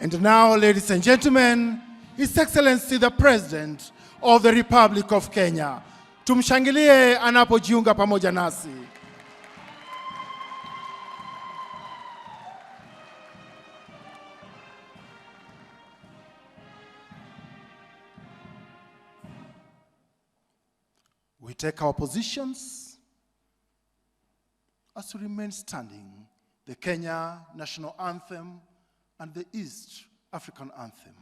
And now, ladies and gentlemen, His Excellency the President of the Republic of Kenya. Tumshangilie anapojiunga pamoja nasi. We take our positions as we remain standing, the Kenya National Anthem and the East African Anthems.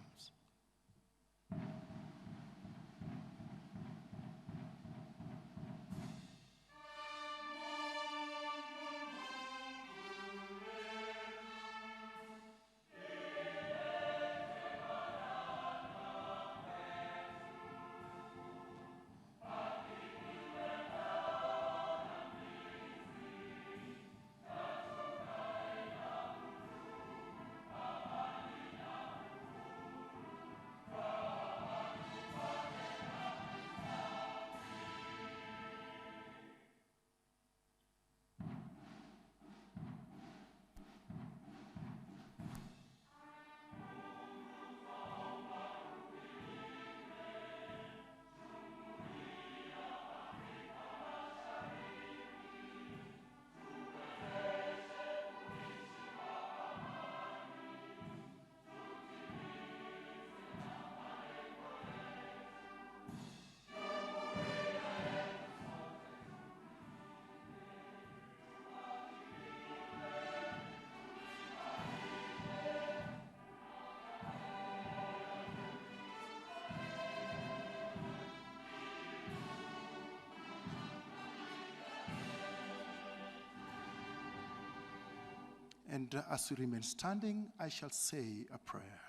And as we remain standing, I shall say a prayer.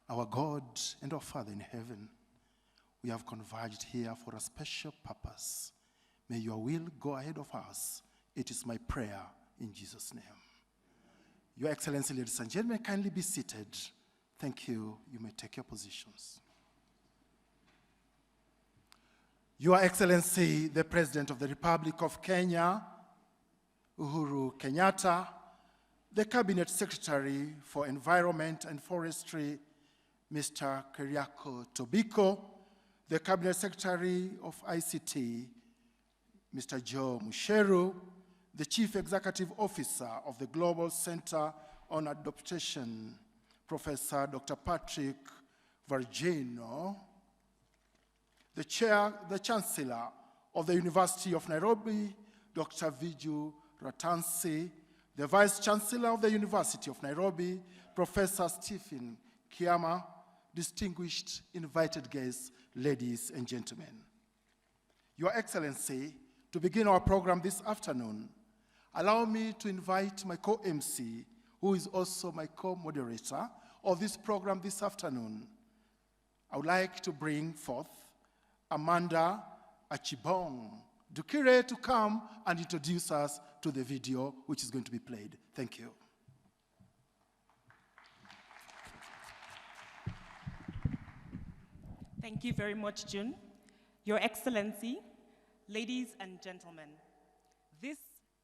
Our God and our Father in heaven, we have converged here for a special purpose. May your will go ahead of us. It is my prayer in Jesus' name. Your Excellency, ladies and gentlemen, kindly be seated. Thank you. You may take your positions. Your Excellency, the President of the Republic of Kenya, Uhuru Kenyatta, the Cabinet Secretary for Environment and Forestry, Mr. Keriako Tobiko, the Cabinet Secretary of ICT, Mr. Joe Musheru, the Chief Executive Officer of the Global Center on Adaptation, Professor Dr. Patrick Varjeno, the Chancellor of the University of Nairobi, Dr. Viju Ratansi, the Vice Chancellor of the University of Nairobi, Professor Stephen Kiama, distinguished invited guests, ladies and gentlemen. Your Excellency, to begin our program this afternoon, allow me to invite my co-MC, who is also my co-moderator of this program this afternoon. I would like to bring forth Amanda Achibong Dukire to come and introduce us to the video which is going to be played. Thank you. Thank you very much, June. Your Excellency, ladies and gentlemen, this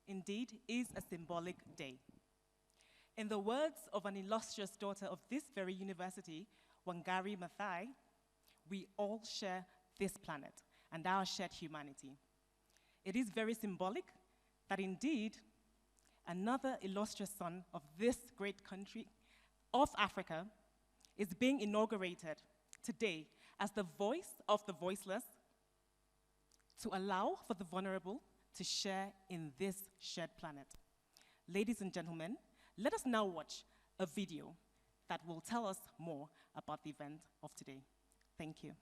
indeed is a symbolic day. In the words of an illustrious daughter of this very university, Wangari Maathai, we all share this planet and our shared humanity. It is very symbolic that indeed another illustrious son of this great country of Africa is being inaugurated today as the voice of the voiceless to allow for the vulnerable to share in this shared planet. Ladies and gentlemen, let us now watch a video that will tell us more about the event of today. Thank you.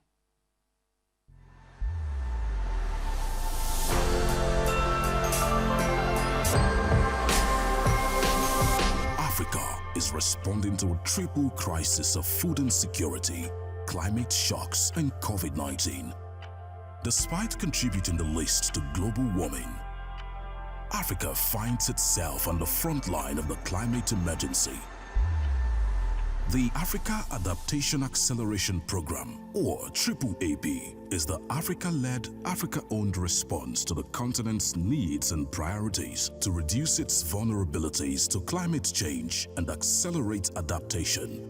Africa is responding to a triple crisis of food insecurity, climate shocks, and COVID-19. Despite contributing the least to global warming, Africa finds itself on the front line of the climate emergency. The Africa Adaptation Acceleration Program, or AAAP, is the Africa-led, Africa-owned response to the continent's needs and priorities to reduce its vulnerabilities to climate change and accelerate adaptation,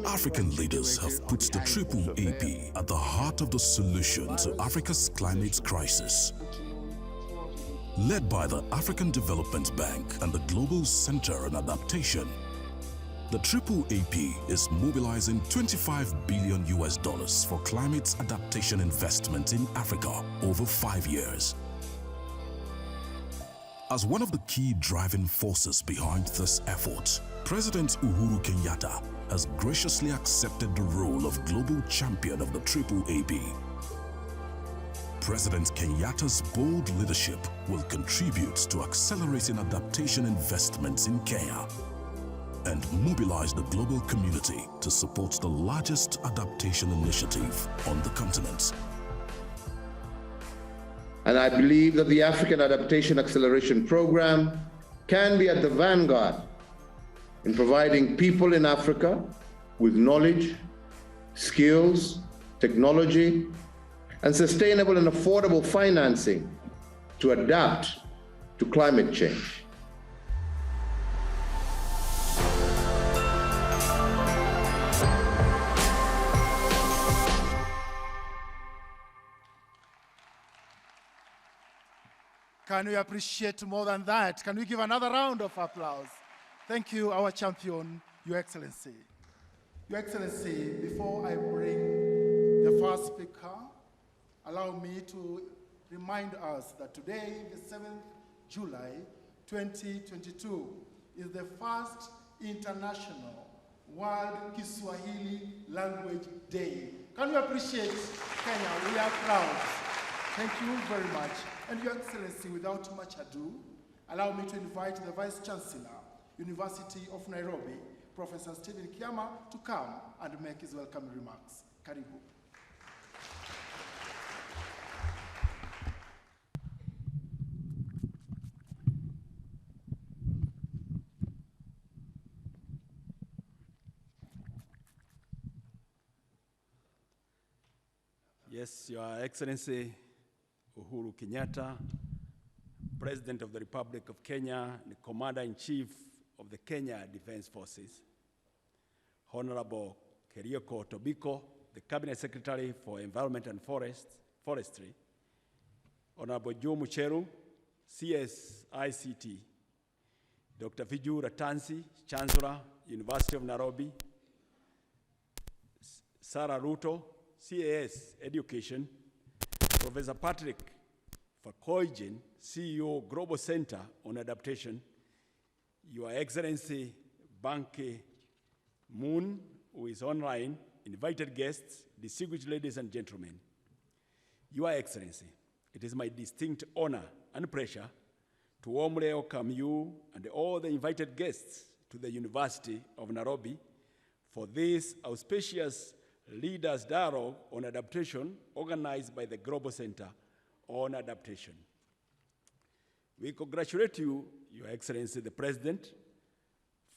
African leaders have put the AAAP at the heart of the solution to Africa's climate crisis. Led by the African Development Bank and the Global Center on Adaptation, the AAAP is mobilizing $25 billion for climate adaptation investment in Africa over 5 years. As one of the key driving forces behind this effort, President Uhuru Kenyatta has graciously accepted the role of global champion of the AAAP. President Kenyatta's bold leadership will contribute to accelerating adaptation investments in Kenya and mobilize the global community to support the largest adaptation initiative on the continent. And I believe that the African Adaptation Acceleration Program can be at the vanguard in providing people in Africa with knowledge, skills, technology, and sustainable and affordable financing to adapt to climate change. Can we appreciate more than that? Can we give another round of applause? Thank you, our champion, Your Excellency. Your Excellency, before I bring the first speaker, allow me to remind us that today, the 7th July 2022, is the first International World Kiswahili Language Day. Can you appreciate Kenya? We are proud. Thank you very much. And Your Excellency, without much ado, allow me to invite the Vice Chancellor, University of Nairobi, Professor Stephen Kiama, to come and make his welcome remarks. Karibu. Yes, Your Excellency, Uhuru Kenyatta, President of the Republic of Kenya, and Commander-in-Chief of the Kenya Defense Forces, Honorable Kerioko Tobiko, the Cabinet Secretary for Environment and Forestry, Honorable Joe Mucheru, CS-ICT, Dr. Fiju Ratansi, Chancellor, University of Nairobi, Sarah Ruto, CAS Education, Professor Patrick Verkooijen, CEO, Global Center on Adaptation, Your Excellency Ban Ki-moon, who is online, invited guests, distinguished ladies and gentlemen. Your Excellency, it is my distinct honor and pleasure to warmly welcome you and all the invited guests to the University of Nairobi for this auspicious Leaders Dialogue on Adaptation organized by the Global Center on Adaptation. We congratulate you, Your Excellency the President,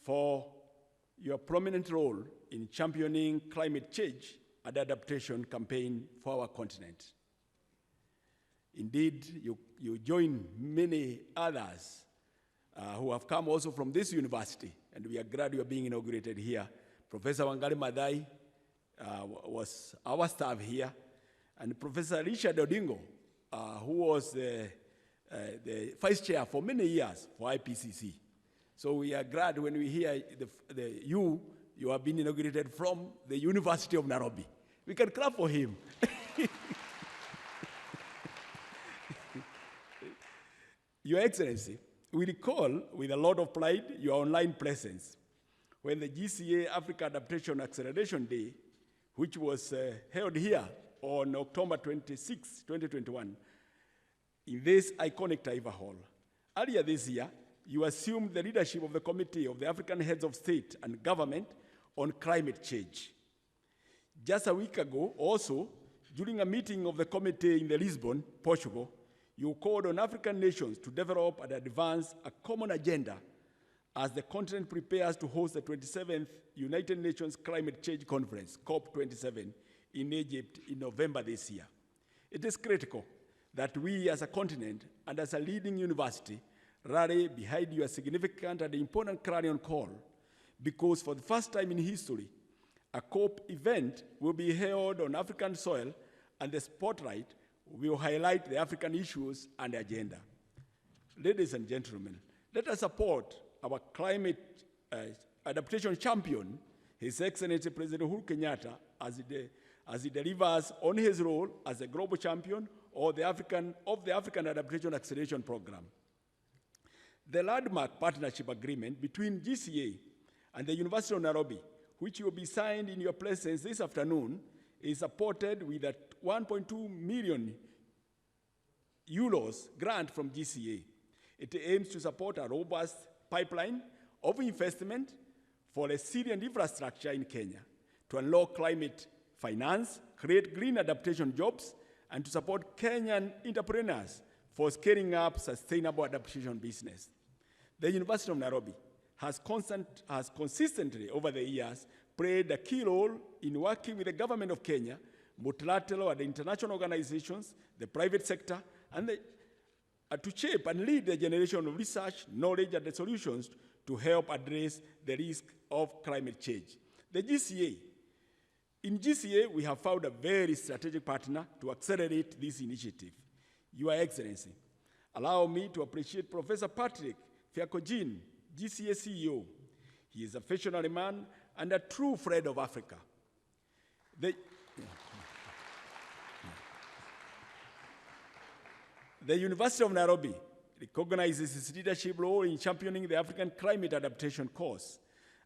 for your prominent role in championing climate change and adaptation campaign for our continent. Indeed, you join many others who have come also from this university, and we are glad you are being inaugurated here. Professor Wangari Maathai was our staff here, and Professor Richard Odingo, who was the vice chair for many years for IPCC. So we are glad when we hear you have been inaugurated from the University of Nairobi. We can clap for him. Your Excellency, we recall with a lot of pride your online presence when the GCA Africa Adaptation Acceleration Day, which was held here on October 26, 2021, in this iconic Taifa Hall. Earlier this year, you assumed the leadership of the Committee of the African Heads of State and Government on Climate Change. Just a week ago, also, during a meeting of the committee in Lisbon, Portugal, you called on African nations to develop and advance a common agenda as the continent prepares to host the 27th United Nations Climate Change Conference, COP27, in Egypt in November this year. It is critical that we as a continent and as a leading university rally behind your significant and important clarion call, because for the first time in history, a COP event will be held on African soil, and the spotlight will highlight the African issues and agenda. Ladies and gentlemen, let us support our climate adaptation champion, His Excellency President Uhuru Kenyatta, as he delivers on his role as a global champion of the African Adaptation Acceleration Program. The landmark partnership agreement between GCA and the University of Nairobi, which will be signed in your presence this afternoon, is supported with a 1.2 million euros grant from GCA. It aims to support a robust pipeline of investment for resilient infrastructure in Kenya, to unlock climate finance, create green adaptation jobs, and to support Kenyan entrepreneurs for scaling up sustainable adaptation business. The University of Nairobi has consistently over the years played a key role in working with the government of Kenya, multilateral and international organizations, the private sector, and to shape and lead the generation of research, knowledge, and the solutions to help address the risk of climate change. In GCA, we have found a very strategic partner to accelerate this initiative. Your Excellency, allow me to appreciate Professor Patrick Verkooijen, GCA CEO. He is a visionary man and a true friend of Africa. The University of Nairobi recognizes its leadership role in championing the African climate adaptation cause.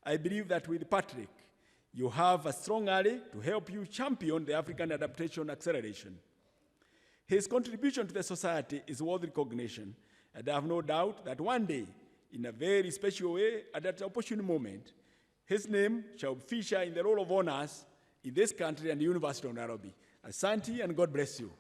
I believe that with Patrick, you have a strong ally to help you champion the African Adaptation Acceleration. His contribution to the society is worth recognition, and I have no doubt that one day, in a very special way, at that opportune moment, his name shall feature in the roll of honors in this country and the University of Nairobi. Asante, and God bless you.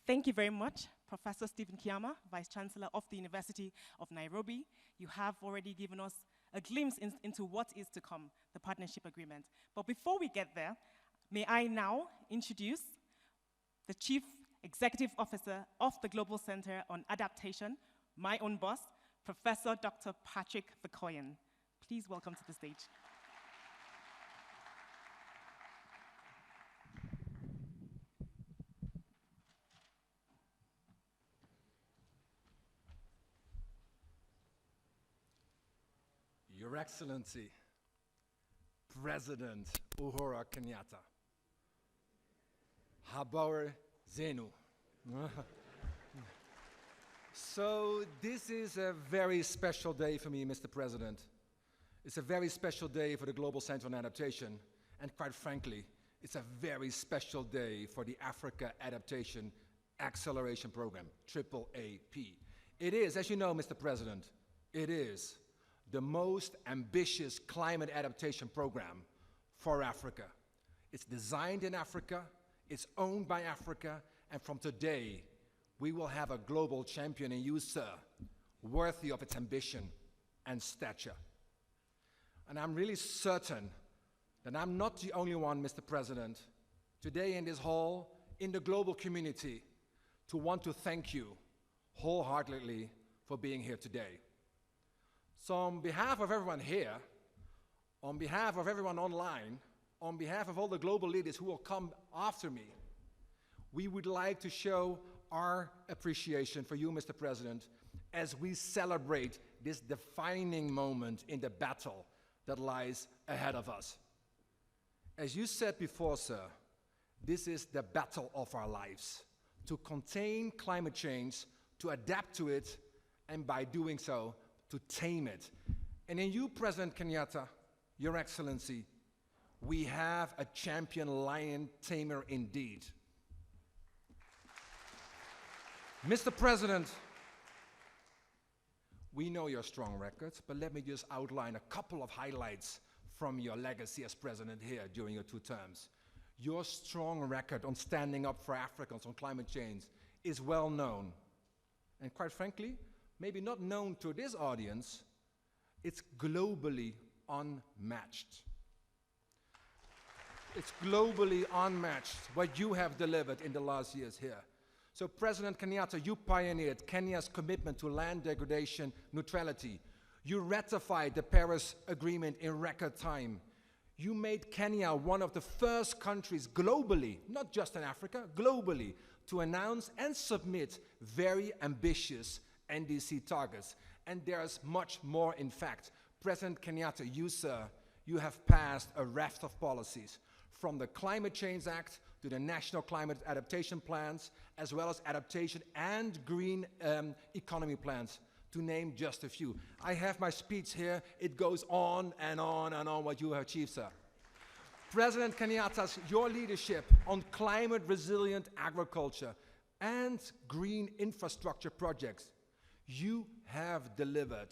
Thank you very much, Professor Stephen Kiama, Vice Chancellor of the University of Nairobi. You have already given us a glimpse into what is to come, the partnership agreement. But before we get there, may I now introduce the Chief Executive Officer of the Global Center on Adaptation, my own boss, Professor Dr. Patrick Verkooijen. Please welcome to the stage. Your Excellency, President Uhuru Kenyatta, Habari Zenu. So this is a very special day for me, Mr. President. It's a very special day for the Global Center on Adaptation, and quite frankly, it's a very special day for the Africa Adaptation Acceleration Program, AAAP. It is, as you know, Mr. President, it is the most ambitious climate adaptation program for Africa. It's designed in Africa, it's owned by Africa, and from today, we will have a global champion in you, sir, worthy of its ambition and stature. And I'm really certain that I'm not the only one, Mr. President, today in this hall, in the global community, to want to thank you wholeheartedly for being here today. So on behalf of everyone here, on behalf of everyone online, on behalf of all the global leaders who will come after me, we would like to show our appreciation for you, Mr. President, as we celebrate this defining moment in the battle that lies ahead of us. As you said before, sir, this is the battle of our lives, to contain climate change, to adapt to it, and by doing so, to tame it. And in you, President Kenyatta, Your Excellency, we have a champion lion tamer indeed. Mr. President, we know your strong records, but let me just outline a couple of highlights from your legacy as president here during your 2 terms. Your strong record on standing up for Africans on climate change is well known. And quite frankly, maybe not known to this audience, it's globally unmatched. It's globally unmatched what you have delivered in the last years here. So President Kenyatta, you pioneered Kenya's commitment to land degradation neutrality. You ratified the Paris Agreement in record time. You made Kenya one of the first countries globally, not just in Africa, globally, to announce and submit very ambitious NDC targets. And there's much more, in fact. President Kenyatta, you, sir, you have passed a raft of policies, from the Climate Change Act to the National Climate Adaptation Plans, as well as adaptation and green economy plans, to name just a few. I have my speech here. It goes on and on and on what you have achieved, sir. President Kenyatta's, your leadership on climate resilient agriculture and green infrastructure projects, you have delivered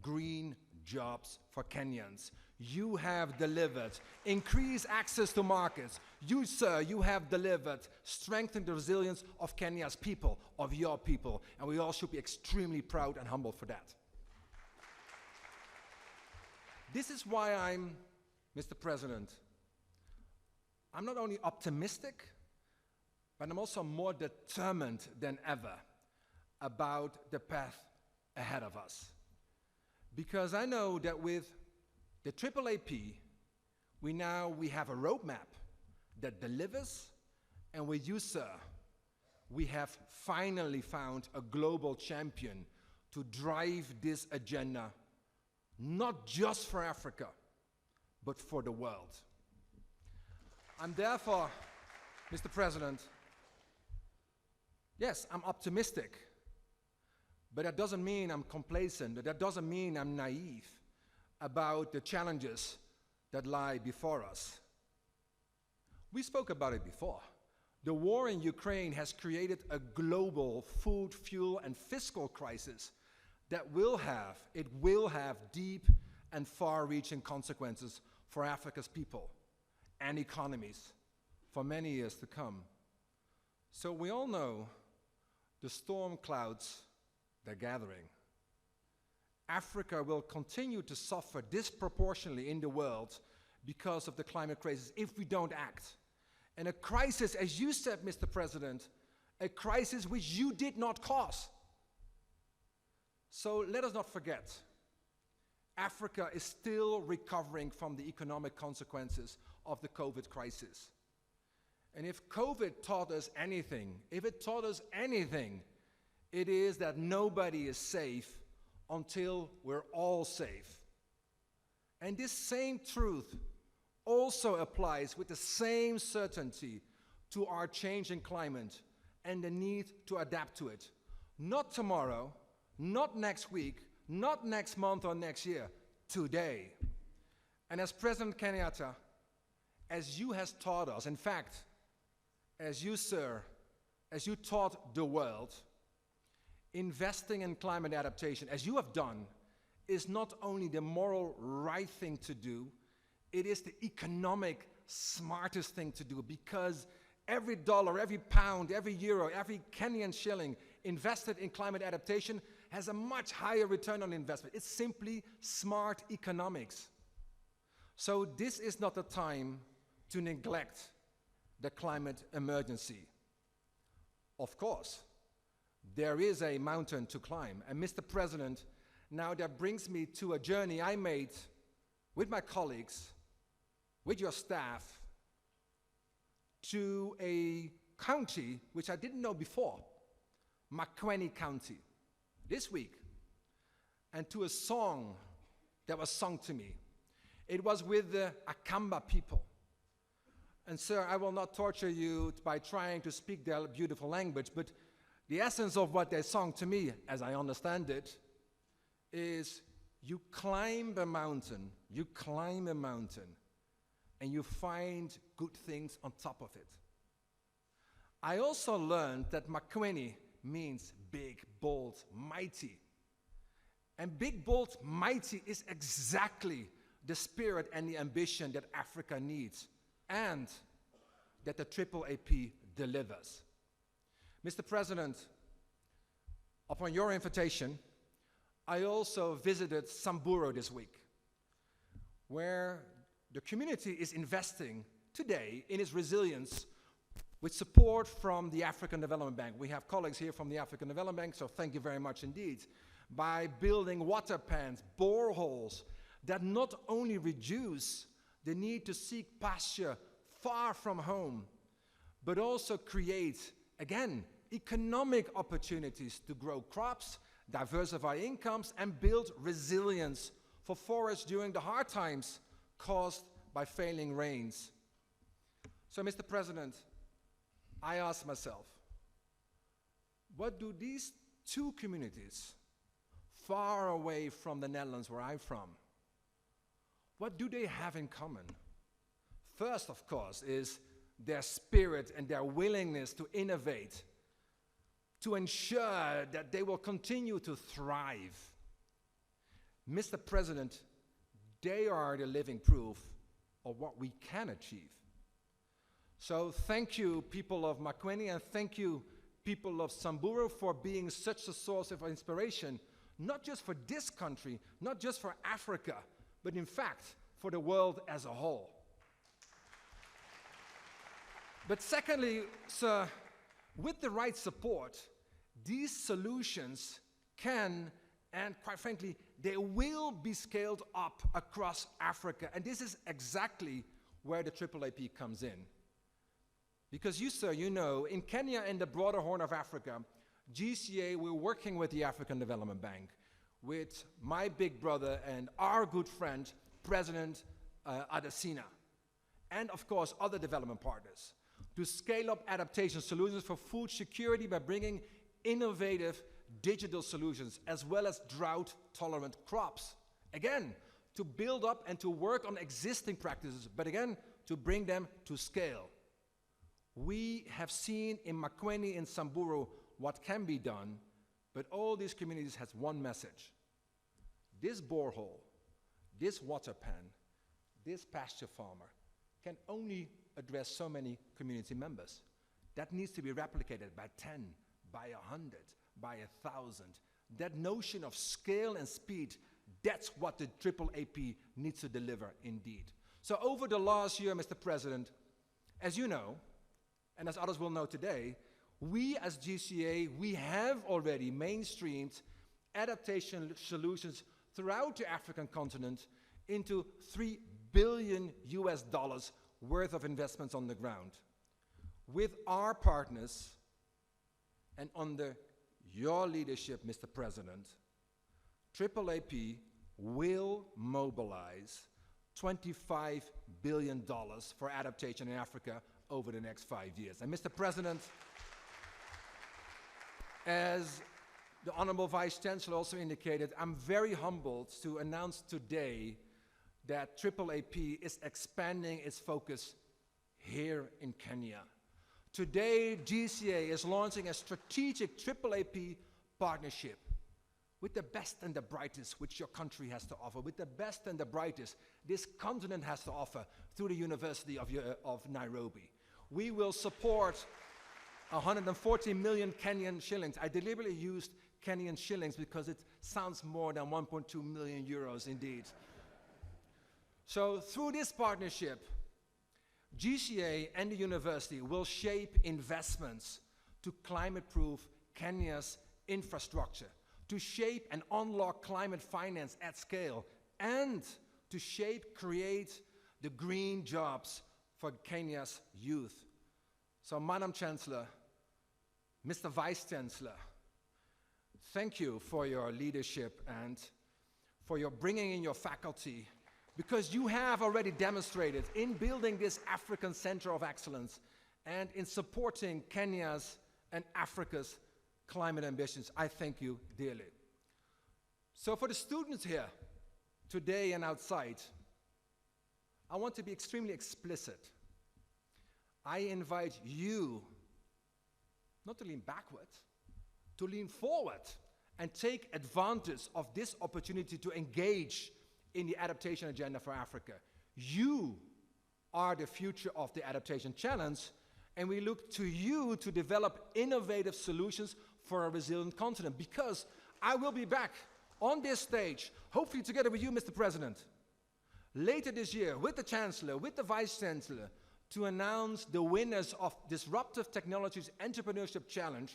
green jobs for Kenyans. You have delivered increased access to markets. You, sir, you have delivered strengthened the resilience of Kenya's people, of your people, and we all should be extremely proud and humble for that. This is why I'm, Mr. President, I'm not only optimistic, but I'm also more determined than ever about the path ahead of us. Because I know that with the AAAP, we have a roadmap that delivers, and with you, sir, we have finally found a global champion to drive this agenda, not just for Africa, but for the world. I'm therefore, Mr. President, yes, I'm optimistic, but that doesn't mean I'm complacent, that doesn't mean I'm naive about the challenges that lie before us. We spoke about it before. The war in Ukraine has created a global food, fuel, and fiscal crisis that will have deep and far-reaching consequences for Africa's people and economies for many years to come. So we all know the storm clouds, they're gathering. Africa will continue to suffer disproportionately in the world because of the climate crisis if we don't act. And a crisis, as you said, Mr. President, a crisis which you did not cause. So let us not forget, Africa is still recovering from the economic consequences of the COVID crisis. And if COVID taught us anything, it is that nobody is safe until we're all safe. And this same truth also applies with the same certainty to our changing climate and the need to adapt to it. Not tomorrow, not next week, not next month or next year, today. And as President Kenyatta, as you has taught us, in fact, as you, sir, as you taught the world, investing in climate adaptation, as you have done, is not only the moral right thing to do, it is the economic smartest thing to do, because every dollar, every pound, every euro, every Kenyan shilling invested in climate adaptation has a much higher return on investment. It's simply smart economics. So this is not the time to neglect the climate emergency. Of course, there is a mountain to climb. And Mr. President, now that brings me to a journey I made with my colleagues, with your staff, to a county which I didn't know before, Makueni County, this week, and to a song that was sung to me. It was with the Akamba people. And sir, I will not torture you by trying to speak their beautiful language, but the essence of what they sung to me, as I understand it, is you climb a mountain, and you find good things on top of it. I also learned that Makueni means big, bold, mighty. And big, bold, mighty is exactly the spirit and the ambition that Africa needs, and that the AAAP delivers. Mr. President, upon your invitation, I also visited Samburu this week, where the community is investing today in its resilience with support from the African Development Bank. We have colleagues here from the African Development Bank, so thank you very much indeed. By building water pans, boreholes, that not only reduce the need to seek pasture far from home, but also create, again, economic opportunities to grow crops, diversify incomes, and build resilience for forests during the hard times caused by failing rains. So, Mr. President, I ask myself, what do these two communities far away from the Netherlands where I'm from, what do they have in common? First, of course, is their spirit and their willingness to innovate, to ensure that they will continue to thrive. Mr. President, they are the living proof of what we can achieve. So thank you, people of Makueni, and thank you, people of Samburu, for being such a source of inspiration, not just for this country, not just for Africa, but in fact, for the world as a whole. But secondly, sir, with the right support, these solutions can, and quite frankly, they will be scaled up across Africa. And this is exactly where the AAAP comes in. Because you, sir, you know, in Kenya and the broader Horn of Africa, GCA, we're working with the African Development Bank, with my big brother and our good friend, President Adesina, and of course, other development partners, to scale up adaptation solutions for food security by bringing innovative digital solutions, as well as drought-tolerant crops. Again, to build up and to work on existing practices, but again, to bring them to scale. We have seen in Makueni and Samburu what can be done, but all these communities has one message. This borehole, this water pan, this pasture farmer can only address so many community members. That needs to be replicated by 10, by 100, by 1,000. That notion of scale and speed, that's what the AAAP needs to deliver indeed. So over the last year, Mr. President, as you know, and as others will know today, we as GCA, we have already mainstreamed adaptation solutions throughout the African continent into $3 billion worth of investments on the ground. With our partners and under your leadership, Mr. President, AAAP will mobilize $25 billion for adaptation in Africa over the next 5 years. And Mr. President, as the Honorable Vice Chancellor also indicated, I'm very humbled to announce today that AAAP is expanding its focus here in Kenya. Today, GCA is launching a strategic AAAP partnership with the best and the brightest which your country has to offer, with the best and the brightest this continent has to offer through the University of Nairobi. We will support 140 million Kenyan shillings. I deliberately used Kenyan shillings because it sounds more than 1.2 million euros indeed. So through this partnership, GCA and the university will shape investments to climate-proof Kenya's infrastructure, to shape and unlock climate finance at scale, and to create the green jobs for Kenya's youth. So, Madam Chancellor, Mr. Vice Chancellor, thank you for your leadership and for your bringing in your faculty, because you have already demonstrated in building this African Center of Excellence and in supporting Kenya's and Africa's climate ambitions. I thank you dearly. So for the students here, today and outside, I want to be extremely explicit. I invite you not to lean backwards, to lean forward and take advantage of this opportunity to engage in the adaptation agenda for Africa. You are the future of the adaptation challenge, and we look to you to develop innovative solutions for a resilient continent, because I will be back on this stage, hopefully together with you, Mr. President, later this year with the Chancellor, with the Vice Chancellor, to announce the winners of Disruptive Technologies Entrepreneurship Challenge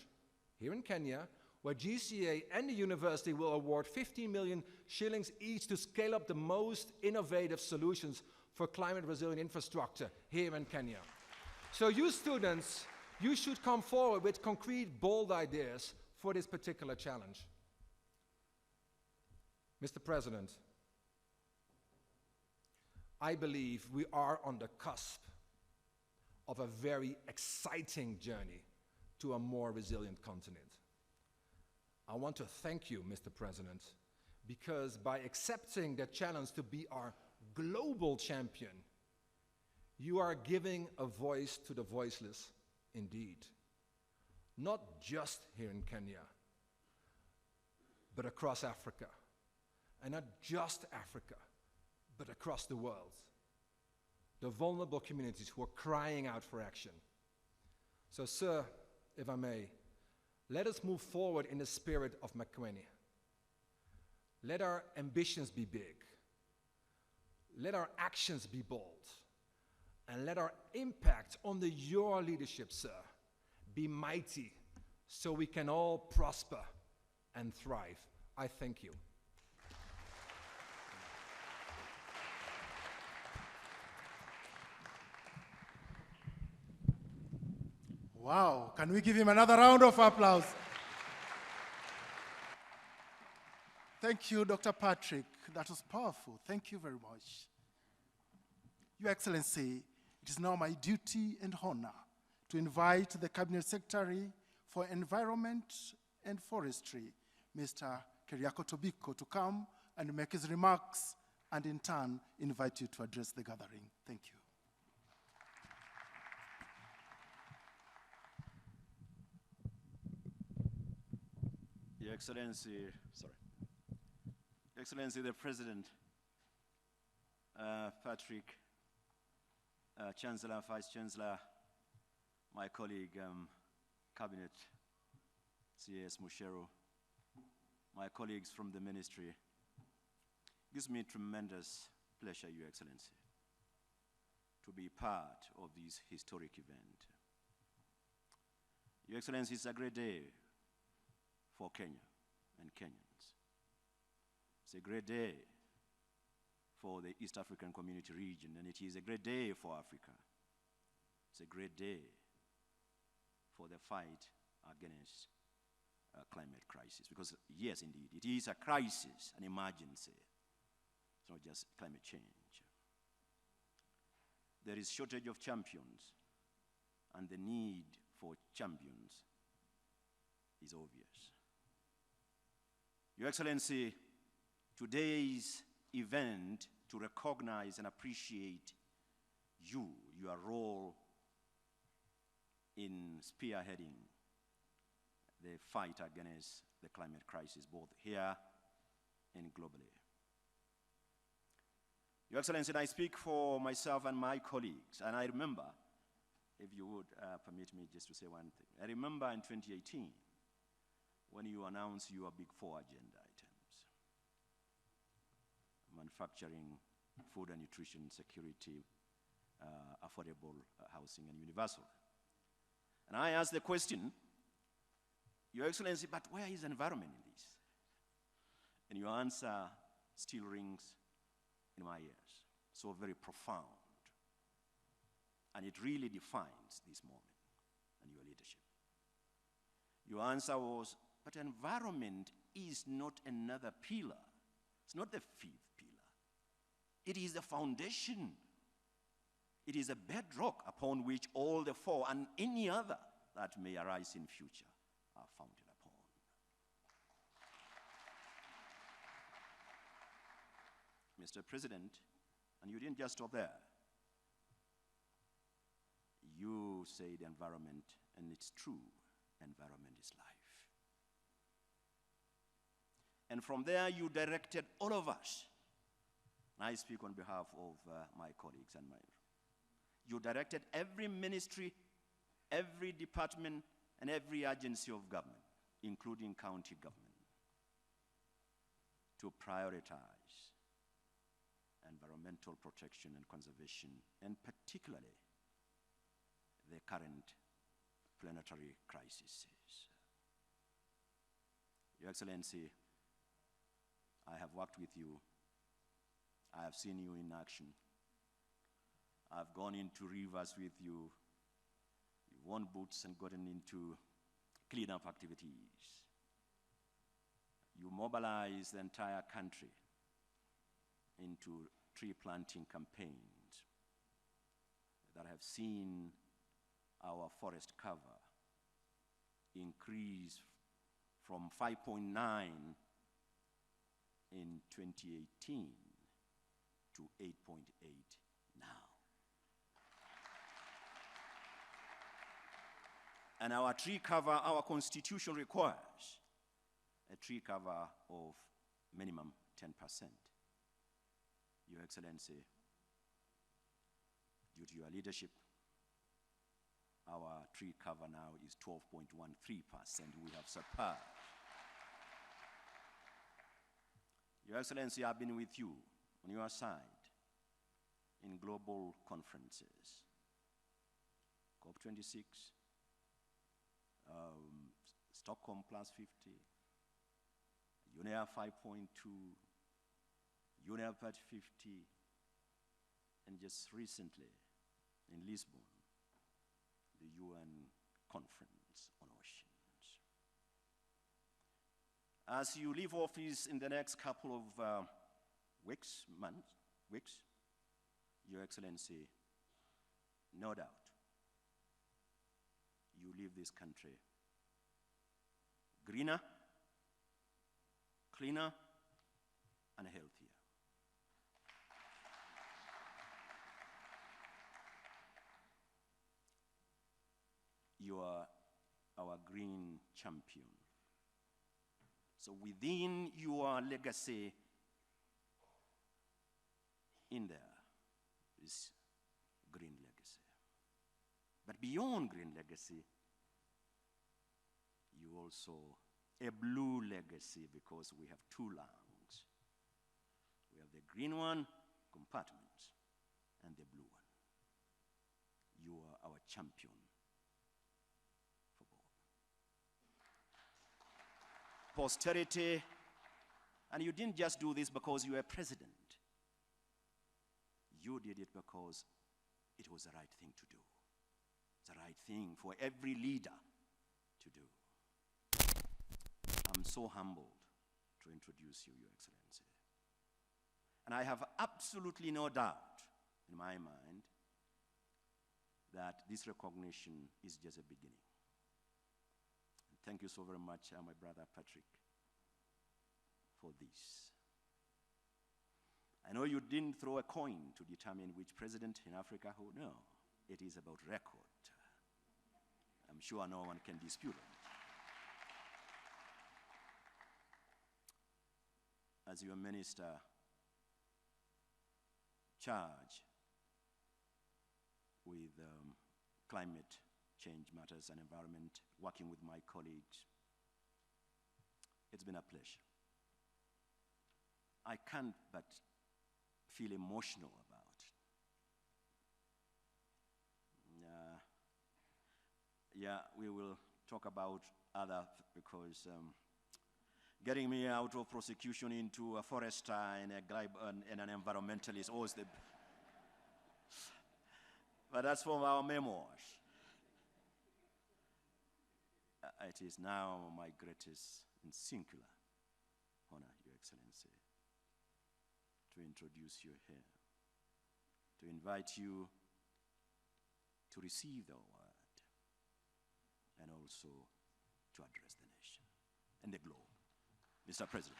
here in Kenya, where GCA and the university will award 15 million shillings each to scale up the most innovative solutions for climate resilient infrastructure here in Kenya. So you students, you should come forward with concrete, bold ideas for this particular challenge. Mr. President, I believe we are on the cusp of a very exciting journey to a more resilient continent. I want to thank you, Mr. President, because by accepting the challenge to be our global champion, you are giving a voice to the voiceless indeed. Not just here in Kenya, but across Africa. And not just Africa, but across the world. The vulnerable communities who are crying out for action. So, sir, if I may, let us move forward in the spirit of Makwene. Let our ambitions be big. Let our actions be bold. And let our impact under your leadership, sir, be mighty so we can all prosper and thrive. I thank you. Wow, can we give him another round of applause? Thank you, Dr. Patrick. That was powerful. Thank you very much. Your Excellency, it is now my duty and honor to invite the Cabinet Secretary for Environment and Forestry, Mr. Keriako Tobiko, to come and make his remarks, and in turn, invite you to address the gathering. Thank you. Your Excellency, the President, Patrick, Chancellor, Vice Chancellor, my colleague, Cabinet, C.S. Mushero, my colleagues from the Ministry. It gives me tremendous pleasure, Your Excellency, to be part of this historic event. Your Excellency, it's a great day for Kenya and Kenyans. It's a great day for the East African Community region, and it is a great day for Africa. It's a great day for the fight against climate crisis, because yes, indeed, it is a crisis, an emergency. It's not just climate change. There is shortage of champions, and the need for champions is obvious. Your Excellency, today's event to recognize and appreciate you, your role in spearheading the fight against the climate crisis, both here and globally. Your Excellency, I speak for myself and my colleagues, and I remember, if you would permit me just to say one thing. I remember in 2018, when you announced your big 4 agenda items: manufacturing, food and nutrition security, affordable housing, and universal. And I asked the question, Your Excellency, but where is environment in this? And your answer still rings in my ears, so very profound. And it really defines this moment and your leadership. Your answer was, but environment is not another pillar. It's not the 5th pillar. It is the foundation. It is a bedrock upon which all the 4 and any other that may arise in future are founded upon. Mr. President, and you didn't just stop there. You say the environment, and it's true, environment is life. And from there, you directed all of us, and I speak on behalf of my colleagues and you directed every ministry, every department, and every agency of government, including county government, to prioritize environmental protection and conservation, and particularly the current planetary crises. Your Excellency, I have worked with you. I have seen you in action. I've gone into rivers with you. You've worn boots and gotten into cleanup activities. You mobilize the entire country into tree planting campaigns that have seen our forest cover increase from 5.9 in 2018 to 8.8 now. And our tree cover, our constitution requires a tree cover of minimum 10%. Your Excellency, due to your leadership, our tree cover now is 12.13%. We have surpassed. Your Excellency, I've been with you on your side in global conferences, COP26, Stockholm Plus 50, UNEA 5.2, UNEA 50, and just recently in Lisbon, the UN Conference on Oceans. As you leave office in the next couple of weeks, Your Excellency, no doubt, you leave this country greener, cleaner, and healthier. You are our green champion. So within your legacy, in there is green legacy. But beyond green legacy, you also a blue legacy, because we have two lungs. We have the green one, compartment, and the blue one. You are our champion for both. Posterity, and you didn't just do this because you were president. You did it because it was the right thing to do. The right thing for every leader to do. I'm so humbled to introduce you, Your Excellency. And I have absolutely no doubt in my mind that this recognition is just a beginning. And thank you so very much, my brother Patrick, for this. I know you didn't throw a coin to determine which president in Africa who, no, it is about record. I'm sure no one can dispute it. As your minister charged with climate change matters and environment, working with my colleagues, it's been a pleasure. I can't but feel emotional about it. Yeah, we will talk about other, because getting me out of prosecution into a forester and an environmentalist always the... But that's from our memoirs. It is now my greatest and singular honor, Your Excellency, to introduce you here, to invite you to receive the award, and also to address the nation and the globe. Mr. President.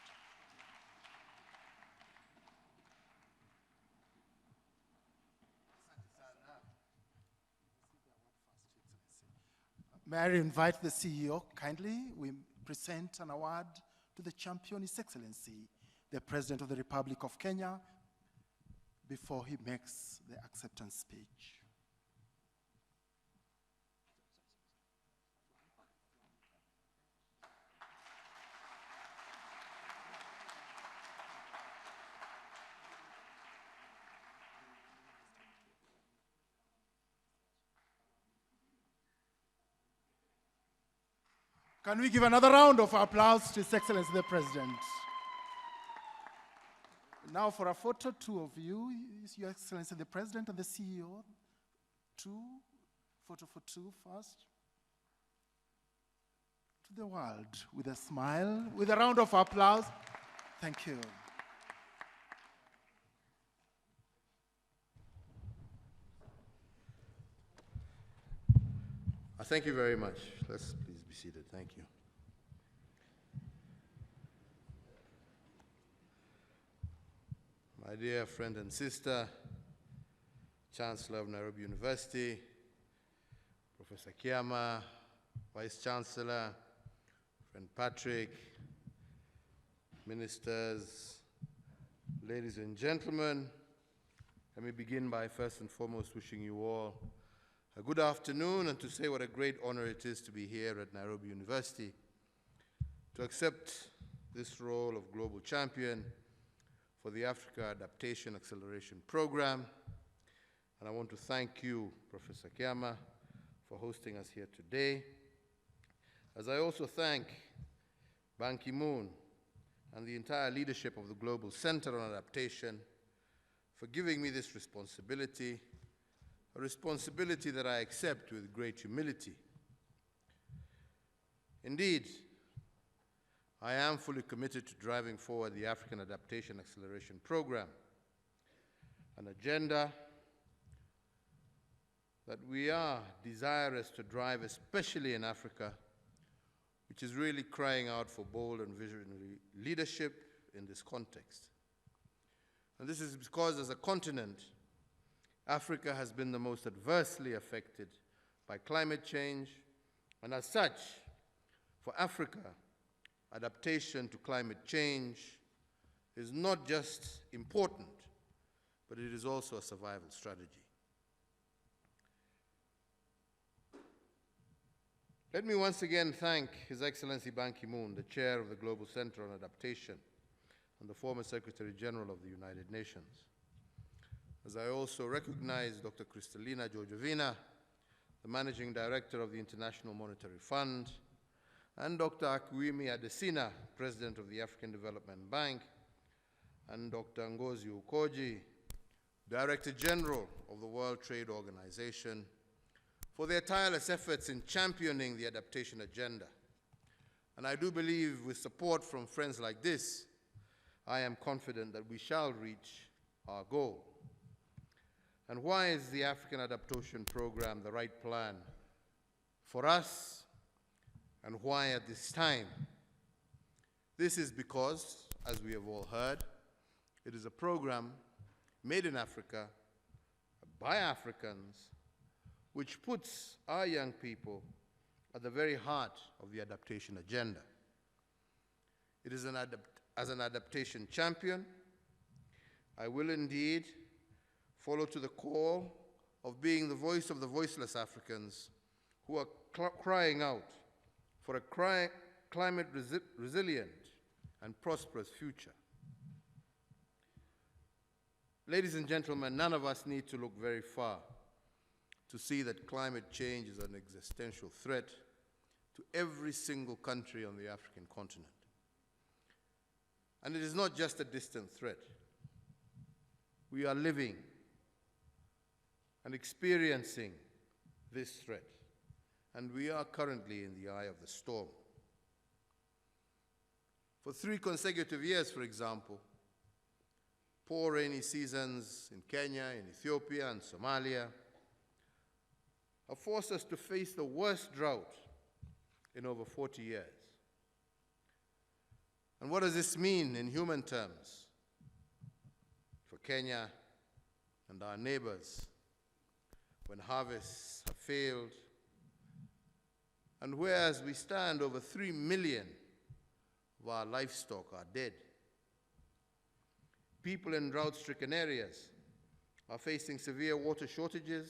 May I invite the CEO kindly? We present an award to the champion, His Excellency, the President of the Republic of Kenya, before he makes the acceptance speech. Can we give another round of applause to His Excellency the President? Now for a photo, two of you, Your Excellency the President and the CEO. Photo for two first. To the world with a smile, with a round of applause. Thank you. Thank you very much. Let's please be seated. Thank you. My dear friend and sister, Chancellor of Nairobi University, Professor Kiama, Vice Chancellor, friend Patrick, ministers, ladies and gentlemen, let me begin by first and foremost wishing you all a good afternoon and to say what a great honor it is to be here at Nairobi University to accept this role of global champion for the Africa Adaptation Acceleration Program. And I want to thank you, Professor Kiama, for hosting us here today. As I also thank Ban Ki-moon and the entire leadership of the Global Center on Adaptation for giving me this responsibility, a responsibility that I accept with great humility. Indeed, I am fully committed to driving forward the African Adaptation Acceleration Program, an agenda that we are desirous to drive, especially in Africa, which is really crying out for bold and visionary leadership in this context. And this is because as a continent, Africa has been the most adversely affected by climate change, and as such, for Africa, adaptation to climate change is not just important, but it is also a survival strategy. Let me once again thank His Excellency Ban Ki-moon, the chair of the Global Center on Adaptation and the former Secretary General of the United Nations. As I also recognize Dr. Kristalina Georgieva, the Managing Director of the International Monetary Fund, and Dr. Akinwumi Adesina, President of the African Development Bank, and Dr. Ngozi, Director General of the World Trade Organization, for their tireless efforts in championing the adaptation agenda. And I do believe with support from friends like this, I am confident that we shall reach our goal. And why is the African Adaptation Program the right plan for us, and why at this time? This is because, as we have all heard, it is a program made in Africa by Africans, which puts our young people at the very heart of the adaptation agenda. It is as an adaptation champion, I will indeed follow to the call of being the voice of the voiceless Africans who are crying out for a climate resilient and prosperous future. Ladies and gentlemen, none of us need to look very far to see that climate change is an existential threat to every single country on the African continent. And it is not just a distant threat. We are living and experiencing this threat, and we are currently in the eye of the storm. For 3 consecutive years, for example, poor rainy seasons in Kenya, in Ethiopia, and Somalia have forced us to face the worst drought in over 40 years. And what does this mean in human terms for Kenya and our neighbors when harvests have failed, and whereas we stand, over 3 million of our livestock are dead? People in drought-stricken areas are facing severe water shortages,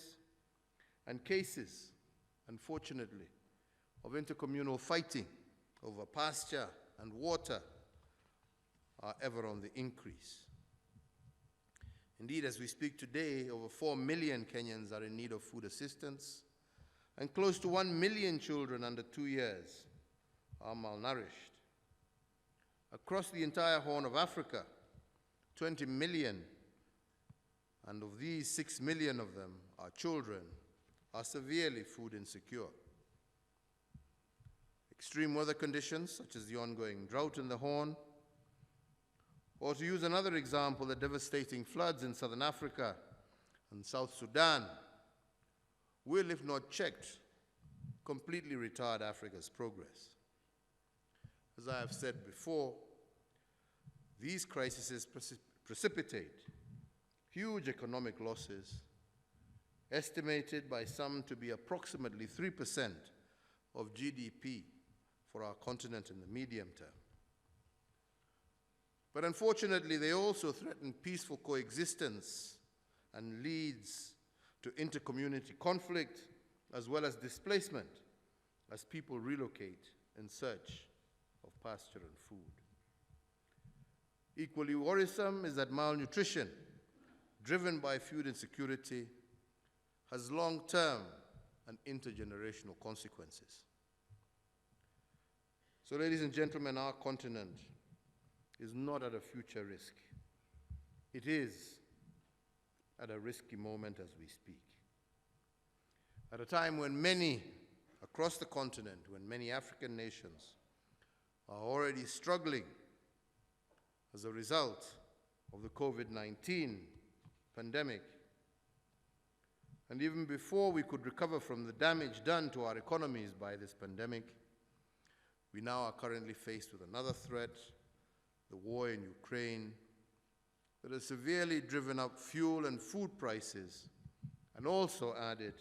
and cases, unfortunately, of intercommunal fighting over pasture and water are ever on the increase. Indeed, as we speak today, over 4 million Kenyans are in need of food assistance, and close to 1 million children under 2 years are malnourished. Across the entire Horn of Africa, 20 million, and of these 6 million of them are children, are severely food insecure. Extreme weather conditions, such as the ongoing drought in the Horn, or to use another example, the devastating floods in southern Africa and South Sudan, will, if not checked, completely retard Africa's progress. As I have said before, these crises precipitate huge economic losses, estimated by some to be approximately 3% of GDP for our continent in the medium term. But unfortunately, they also threaten peaceful coexistence and leads to inter-community conflict as well as displacement as people relocate in search of pasture and food. Equally worrisome is that malnutrition, driven by food insecurity, has long-term and intergenerational consequences. So, ladies and gentlemen, our continent is not at a future risk. It is at a risky moment as we speak. At a time when many across the continent, when many African nations are already struggling as a result of the COVID-19 pandemic, and even before we could recover from the damage done to our economies by this pandemic, we now are currently faced with another threat, the war in Ukraine, that has severely driven up fuel and food prices and also added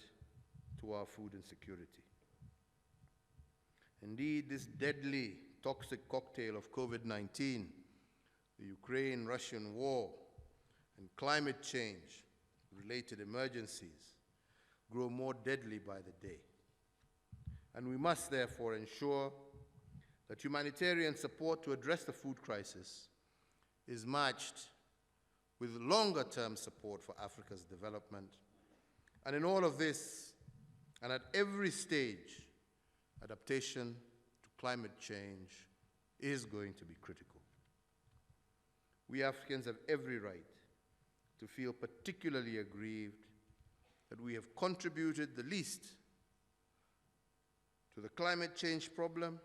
to our food insecurity. Indeed, this deadly, toxic cocktail of COVID-19, the Ukraine-Russian war, and climate change-related emergencies grow more deadly by the day. And we must therefore ensure that humanitarian support to address the food crisis is matched with longer-term support for Africa's development. And in all of this, and at every stage, adaptation to climate change is going to be critical. We Africans have every right to feel particularly aggrieved that we have contributed the least to the climate change problem.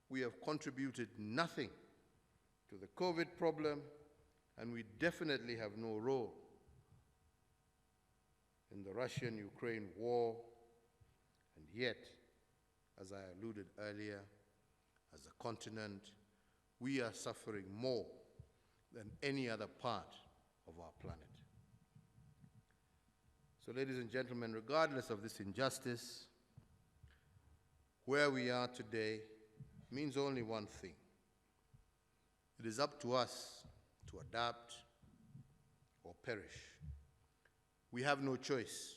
We have contributed nothing to the COVID problem, and we definitely have no role in the Russian-Ukraine war. And yet, as I alluded earlier, as a continent, we are suffering more than any other part of our planet. So, ladies and gentlemen, regardless of this injustice, where we are today means only one thing. It is up to us to adapt or perish. We have no choice,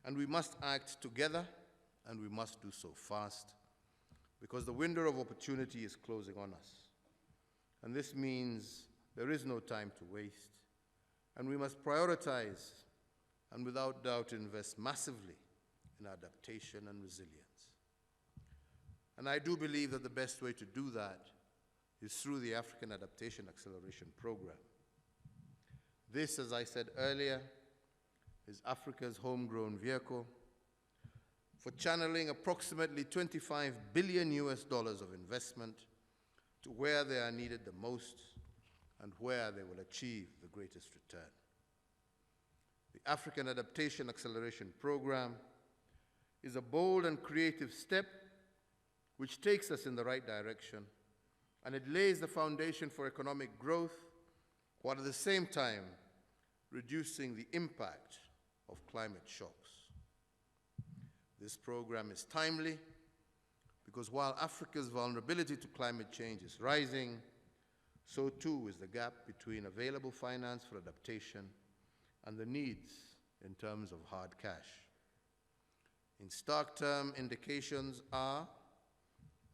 and we must act together, and we must do so fast, because the window of opportunity is closing on us. And this means there is no time to waste, and we must prioritize and without doubt invest massively in adaptation and resilience. And I do believe that the best way to do that is through the African Adaptation Acceleration Program. This, as I said earlier, is Africa's homegrown vehicle for channeling approximately $25 billion of investment to where they are needed the most and where they will achieve the greatest return. The African Adaptation Acceleration Program is a bold and creative step which takes us in the right direction, and it lays the foundation for economic growth while at the same time reducing the impact of climate shocks. This program is timely because while Africa's vulnerability to climate change is rising, so too is the gap between available finance for adaptation and the needs in terms of hard cash. In stark term, indications are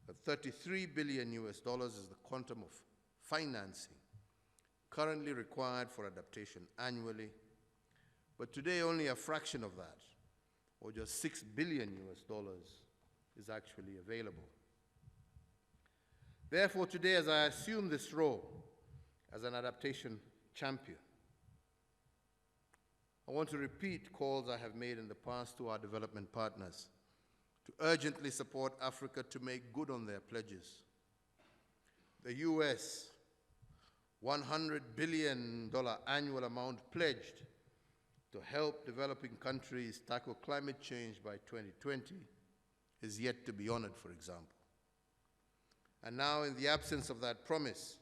that $33 billion is the quantum of financing currently required for adaptation annually, but today only a fraction of that, or just $6 billion is actually available. Therefore, today, as I assume this role as an adaptation champion, I want to repeat calls I have made in the past to our development partners to urgently support Africa to make good on their pledges. The US $100 billion annual amount pledged to help developing countries tackle climate change by 2020 is yet to be honored, for example. And now, in the absence of that promise,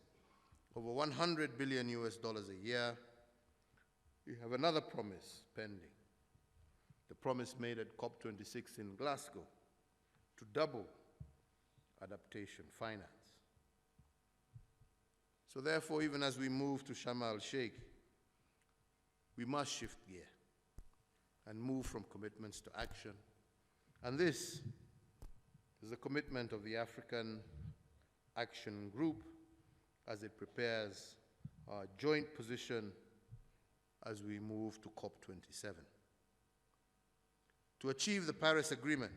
over $100 billion a year, we have another promise pending. The promise made at COP26 in Glasgow to double adaptation finance. So therefore, even as we move to Sharm el-Sheikh, we must shift gear and move from commitments to action. And this is the commitment of the African Action Group as it prepares our joint position as we move to COP27. To achieve the Paris Agreement,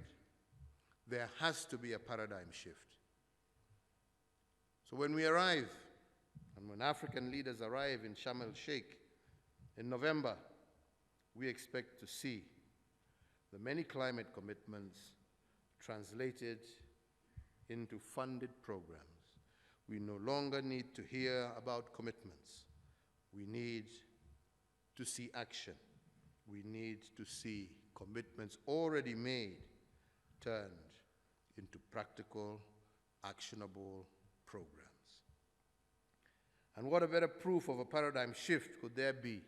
there has to be a paradigm shift. So when we arrive, and when African leaders arrive in Sharm el-Sheikh in November, we expect to see the many climate commitments translated into funded programs. We no longer need to hear about commitments. We need to see action. We need to see commitments already made turned into practical, actionable programs. And what a better proof of a paradigm shift could there be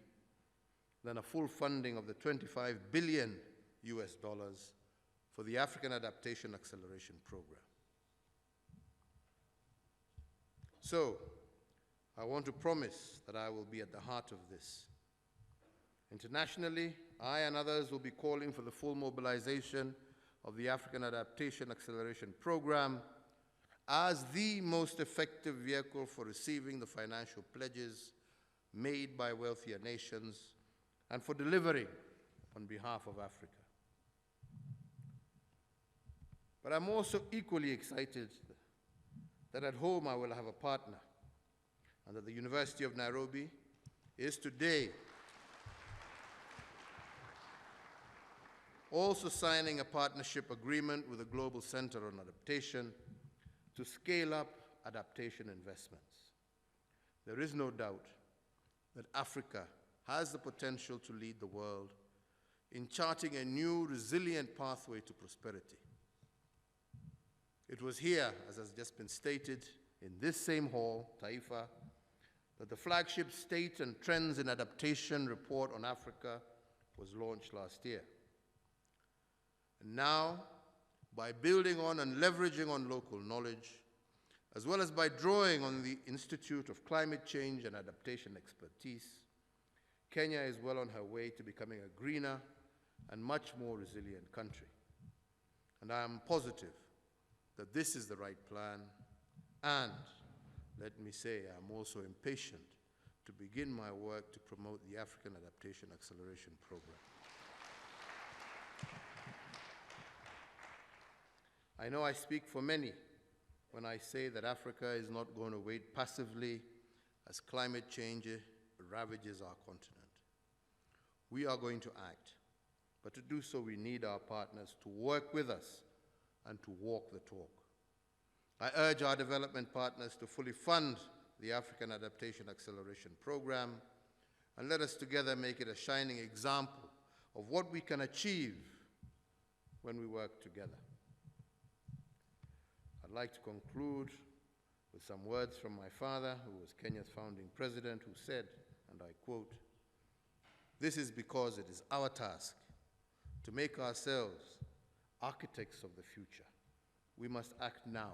than a full funding of the $25 billion for the African Adaptation Acceleration Program. So, I want to promise that I will be at the heart of this. Internationally, I and others will be calling for the full mobilization of the African Adaptation Acceleration Program as the most effective vehicle for receiving the financial pledges made by wealthier nations and for delivering on behalf of Africa. But I'm also equally excited that at home I will have a partner, and that the University of Nairobi is today also signing a partnership agreement with the Global Center on Adaptation to scale up adaptation investments. There is no doubt that Africa has the potential to lead the world in charting a new, resilient pathway to prosperity. It was here, as has just been stated, in this same hall, Taifa, that the flagship State and Trends in Adaptation report on Africa was launched last year. And now, by building on and leveraging on local knowledge, as well as by drawing on the Institute of Climate Change and Adaptation expertise, Kenya is well on her way to becoming a greener and much more resilient country. And I am positive that this is the right plan, and let me say I'm also impatient to begin my work to promote the African Adaptation Acceleration Program. I know I speak for many when I say that Africa is not going to wait passively as climate change ravages our continent. We are going to act, but to do so we need our partners to work with us and to walk the talk. I urge our development partners to fully fund the African Adaptation Acceleration Program, and let us together make it a shining example of what we can achieve when we work together. I'd like to conclude with some words from my father, who was Kenya's founding president, who said, and I quote, "This is because it is our task to make ourselves architects of the future. We must act now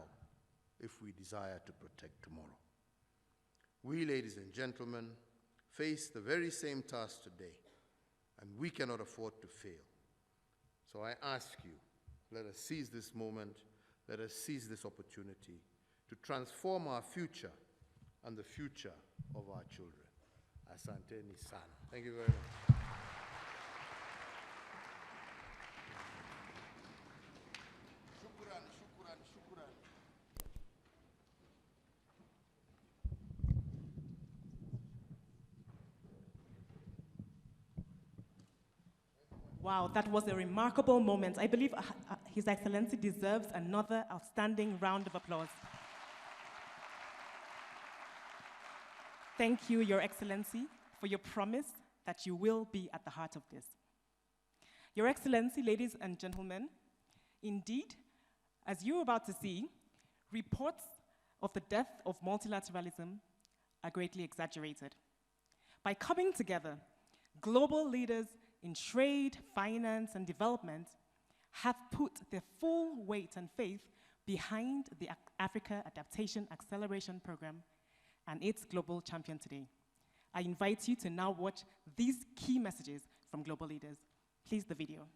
if we desire to protect tomorrow." We, ladies and gentlemen, face the very same task today, and we cannot afford to fail. So I ask you, let us seize this moment, let us seize this opportunity to transform our future and the future of our children. Asanteni sana. Thank you very much. Wow, that was a remarkable moment. I believe His Excellency deserves another outstanding round of applause. Thank you, Your Excellency, for your promise that you will be at the heart of this. Your Excellency, ladies and gentlemen, indeed, as you're about to see, reports of the death of multilateralism are greatly exaggerated. By coming together, global leaders in trade, finance, and development have put their full weight and faith behind the Africa Adaptation Acceleration Program and its global champion today. I invite you to now watch these key messages from global leaders. Please, the video.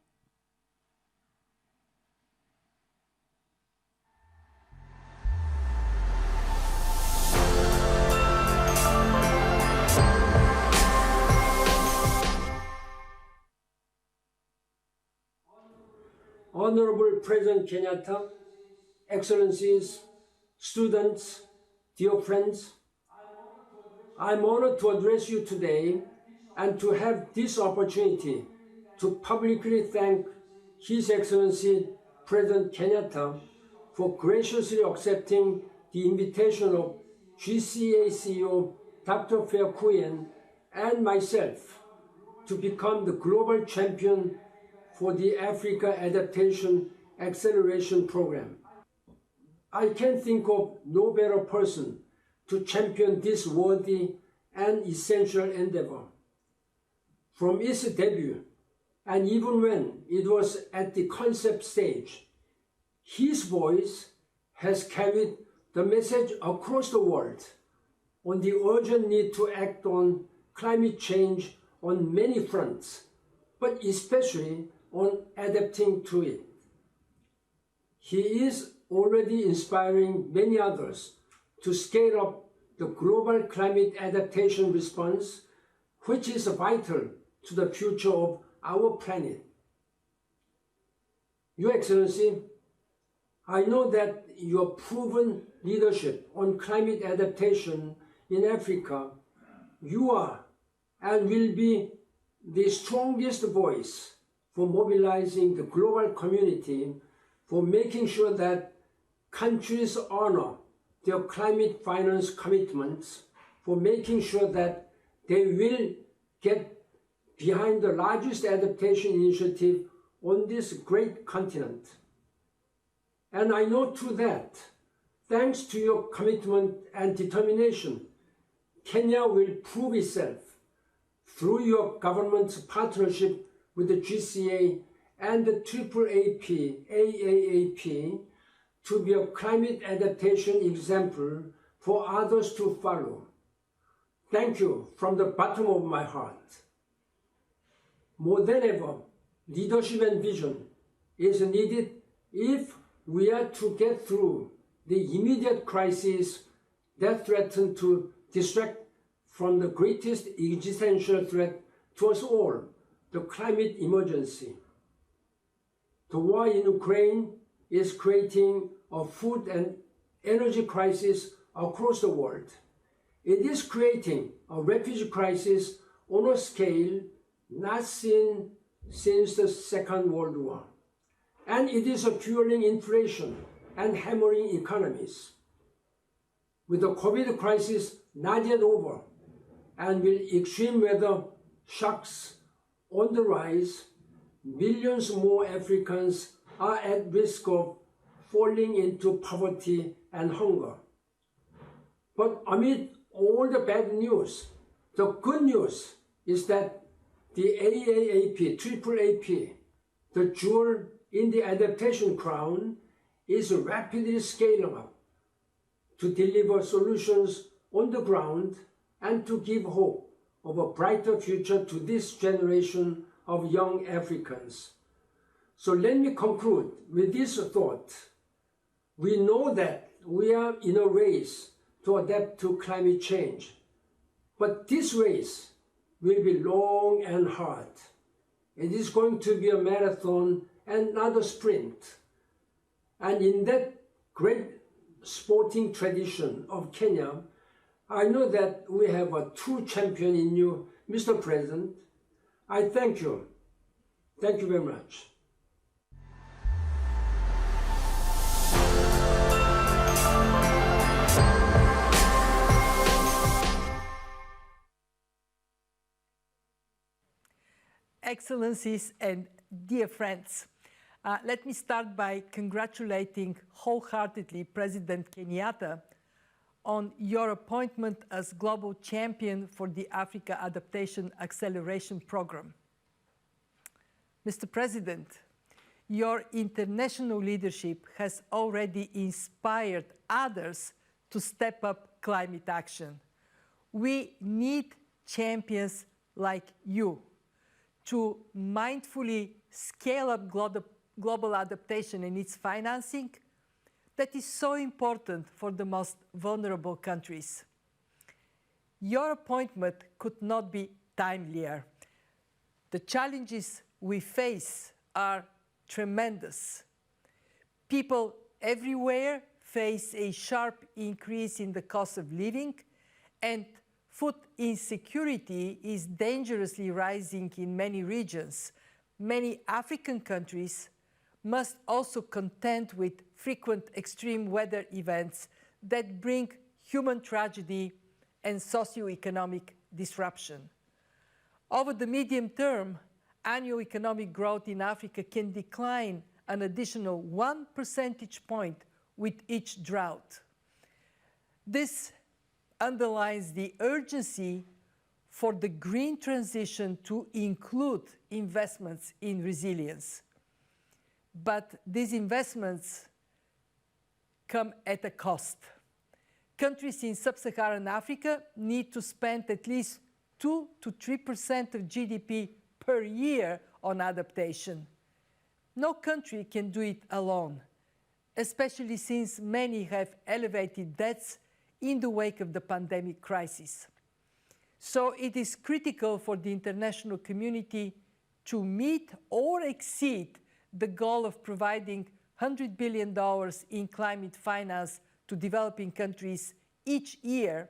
Honorable President Kenyatta, Excellencies, students, dear friends, I'm honored to address you today and to have this opportunity to publicly thank His Excellency President Kenyatta for graciously accepting the invitation of GCA CEO Dr. Verkooijen and myself to become the global champion for the Africa Adaptation Acceleration Program. I can think of no better person to champion this worthy and essential endeavor. From its debut, and even when it was at the concept stage, his voice has carried the message across the world on the urgent need to act on climate change on many fronts, but especially on adapting to it. He is already inspiring many others to scale up the global climate adaptation response, which is vital to the future of our planet. Your Excellency, I know that your proven leadership on climate adaptation in Africa, you are and will be the strongest voice for mobilizing the global community for making sure that countries honor their climate finance commitments, for making sure that they will get behind the largest adaptation initiative on this great continent. And I know too that, thanks to your commitment and determination, Kenya will prove itself through your government's partnership with the GCA and the AAAP to be a climate adaptation example for others to follow. Thank you from the bottom of my heart. More than ever, leadership and vision is needed if we are to get through the immediate crises that threaten to distract from the greatest existential threat to us all, the climate emergency. The war in Ukraine is creating a food and energy crisis across the world. It is creating a refugee crisis on a scale not seen since the Second World War. And it is fueling inflation and hammering economies. With the COVID crisis not yet over, and with extreme weather shocks on the rise, millions more Africans are at risk of falling into poverty and hunger. But amid all the bad news, the good news is that the AAAP, the jewel in the adaptation crown, is rapidly scaling up to deliver solutions on the ground and to give hope of a brighter future to this generation of young Africans. So let me conclude with this thought. We know that we are in a race to adapt to climate change, but this race will be long and hard. It is going to be a marathon and not a sprint. And in that great sporting tradition of Kenya, I know that we have a true champion in you, Mr. President. I thank you Thank you very much. Excellencies and dear friends, let me start by congratulating wholeheartedly President Kenyatta on your appointment as Global Champion for the Africa Adaptation Acceleration Program. Mr. President, your international leadership has already inspired others to step up climate action. We need champions like you to mindfully scale up global adaptation and its financing that is so important for the most vulnerable countries. Your appointment could not be timelier. The challenges we face are tremendous. People everywhere face a sharp increase in the cost of living, and food insecurity is dangerously rising in many regions. Many African countries must also contend with frequent extreme weather events that bring human tragedy and socioeconomic disruption. Over the medium term, annual economic growth in Africa can decline an additional 1 percentage point with each drought. This underlines the urgency for the green transition to include investments in resilience. But these investments come at a cost. Countries in sub-Saharan Africa need to spend at least 2 to 3% of GDP per year on adaptation. No country can do it alone, especially since many have elevated debts in the wake of the pandemic crisis. So it is critical for the international community to meet or exceed the goal of providing $100 billion in climate finance to developing countries each year,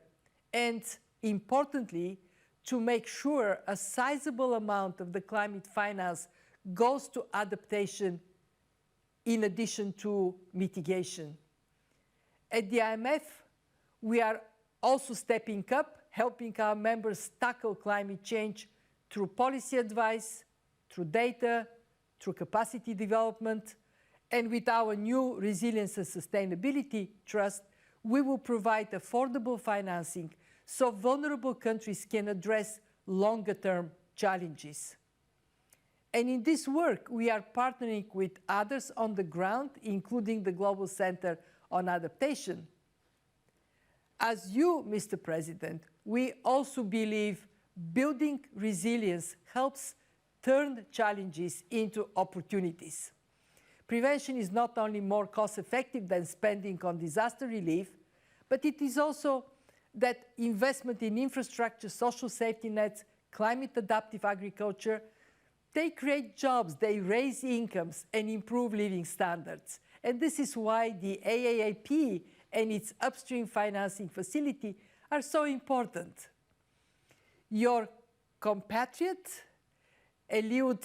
and importantly, to make sure a sizable amount of the climate finance goes to adaptation in addition to mitigation. At the IMF, we are also stepping up, helping our members tackle climate change through policy advice, through data, through capacity development, and with our new Resilience and Sustainability Trust, we will provide affordable financing so vulnerable countries can address longer-term challenges. And in this work, we are partnering with others on the ground, including the Global Center on Adaptation. As you, Mr. President, we also believe building resilience helps turn challenges into opportunities. Prevention is not only more cost-effective than spending on disaster relief, but it is also that investment in infrastructure, social safety nets, climate-adaptive agriculture, they create jobs, they raise incomes, and improve living standards. And this is why the AAAP and its upstream financing facility are so important. Your compatriot, Eliud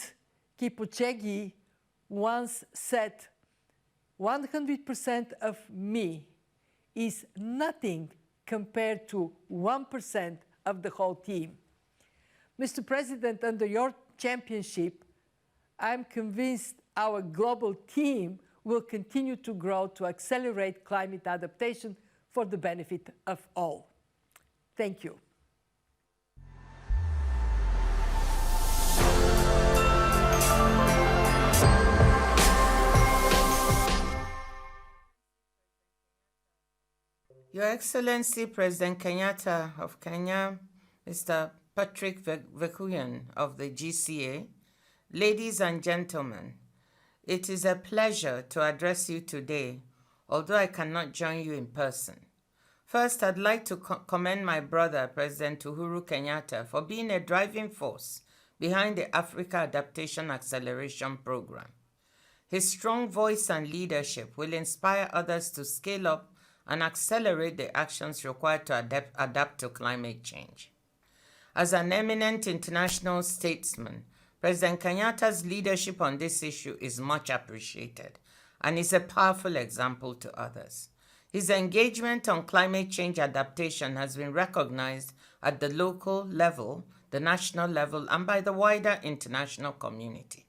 Kipchoge, once said, 100% of me is nothing compared to 1% of the whole team. Mr. President, under your championship, I'm convinced our global team will continue to grow to accelerate climate adaptation for the benefit of all. Thank you. Your Excellency President Kenyatta of Kenya, Mr. Patrick Verkooijen of the GCA, ladies and gentlemen, it is a pleasure to address you today, although I cannot join you in person. First, I'd like to commend my brother, President Uhuru Kenyatta, for being a driving force behind the Africa Adaptation Acceleration Program. His strong voice and leadership will inspire others to scale up and accelerate the actions required to adapt to climate change. As an eminent international statesman, President Kenyatta's leadership on this issue is much appreciated and is a powerful example to others. His engagement on climate change adaptation has been recognized at the local level, the national level, and by the wider international community.